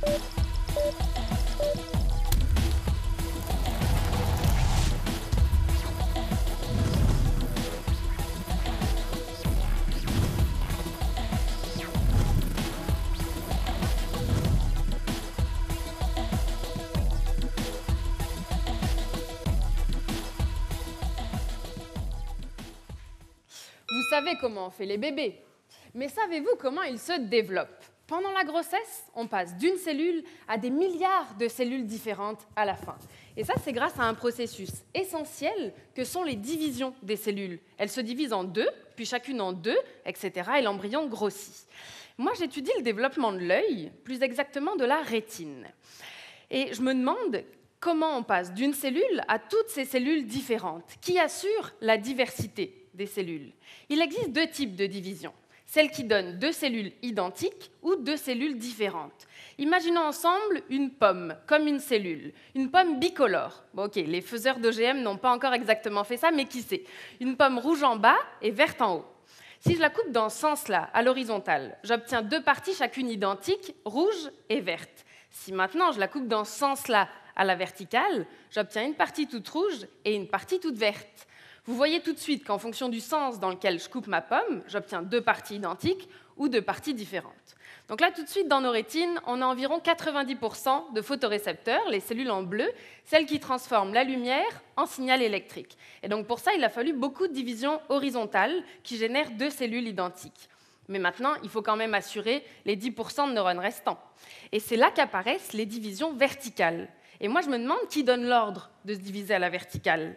Vous savez comment on fait les bébés, mais savez-vous comment ils se développent? Pendant la grossesse, on passe d'une cellule à des milliards de cellules différentes à la fin. Et ça, c'est grâce à un processus essentiel que sont les divisions des cellules. Elles se divisent en deux, puis chacune en deux, etc. et l'embryon grossit. Moi, j'étudie le développement de l'œil, plus exactement de la rétine. Et je me demande comment on passe d'une cellule à toutes ces cellules différentes. Qui assure la diversité des cellules? Il existe deux types de division. Celle qui donne deux cellules identiques ou deux cellules différentes. Imaginons ensemble une pomme, comme une cellule. Une pomme bicolore. Bon, ok, les faiseurs d'OGM n'ont pas encore exactement fait ça, mais qui sait? Une pomme rouge en bas et verte en haut. Si je la coupe dans ce sens-là, à l'horizontale, j'obtiens deux parties chacune identiques, rouge et verte. Si maintenant je la coupe dans ce sens-là, à la verticale, j'obtiens une partie toute rouge et une partie toute verte. Vous voyez tout de suite qu'en fonction du sens dans lequel je coupe ma pomme, j'obtiens deux parties identiques ou deux parties différentes. Donc là, tout de suite, dans nos rétines, on a environ 90% de photorécepteurs, les cellules en bleu, celles qui transforment la lumière en signal électrique. Et donc pour ça, il a fallu beaucoup de divisions horizontales qui génèrent deux cellules identiques. Mais maintenant, il faut quand même assurer les 10% de neurones restants. Et c'est là qu'apparaissent les divisions verticales. Et moi, je me demande qui donne l'ordre de se diviser à la verticale.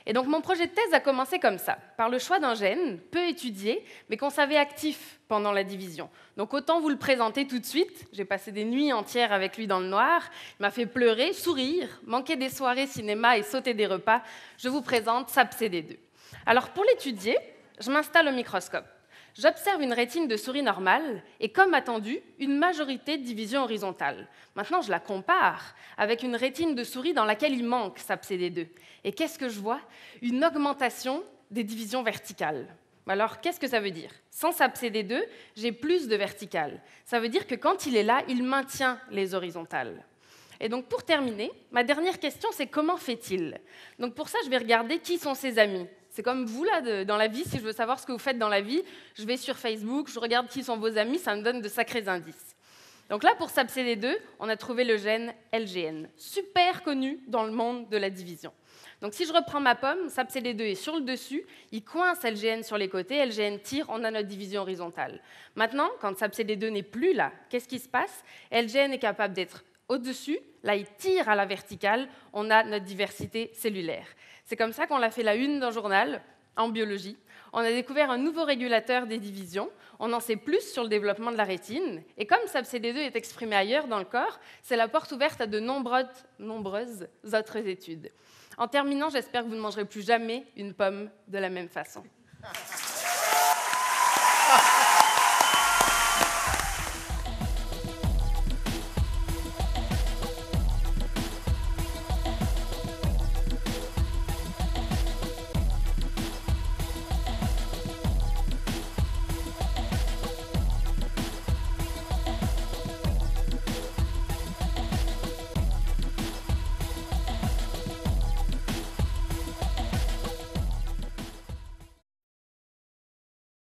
Et donc mon projet de thèse a commencé comme ça, par le choix d'un gène peu étudié, mais qu'on savait actif pendant la division. Donc autant vous le présenter tout de suite. J'ai passé des nuits entières avec lui dans le noir. Il m'a fait pleurer, sourire, manquer des soirées cinéma et sauter des repas. Je vous présente SAPCD2. Alors pour l'étudier, je m'installe au microscope. J'observe une rétine de souris normale et, comme attendu, une majorité de divisions horizontales. Maintenant, je la compare avec une rétine de souris dans laquelle il manque SAPCD2. Et qu'est-ce que je vois? Une augmentation des divisions verticales. Alors, qu'est-ce que ça veut dire? Sans SAPCD2, j'ai plus de verticales. Ça veut dire que quand il est là, il maintient les horizontales. Et donc, pour terminer, ma dernière question, c'est comment fait-il? Donc, pour ça, je vais regarder qui sont ses amis. C'est comme vous, là, dans la vie, si je veux savoir ce que vous faites dans la vie, je vais sur Facebook, je regarde qui sont vos amis, ça me donne de sacrés indices. Donc là, pour SAPCD2, on a trouvé le gène LGN, super connu dans le monde de la division. Donc si je reprends ma pomme, SAPCD2 est sur le dessus, il coince LGN sur les côtés, LGN tire, on a notre division horizontale. Maintenant, quand SAPCD2 n'est plus là, qu'est-ce qui se passe? LGN est capable d'être au-dessus, là il tire à la verticale, on a notre diversité cellulaire. C'est comme ça qu'on l'a fait la une d'un journal en biologie. On a découvert un nouveau régulateur des divisions, on en sait plus sur le développement de la rétine, et comme SAPCD2 est exprimé ailleurs dans le corps, c'est la porte ouverte à de nombreuses autres études. En terminant, j'espère que vous ne mangerez plus jamais une pomme de la même façon.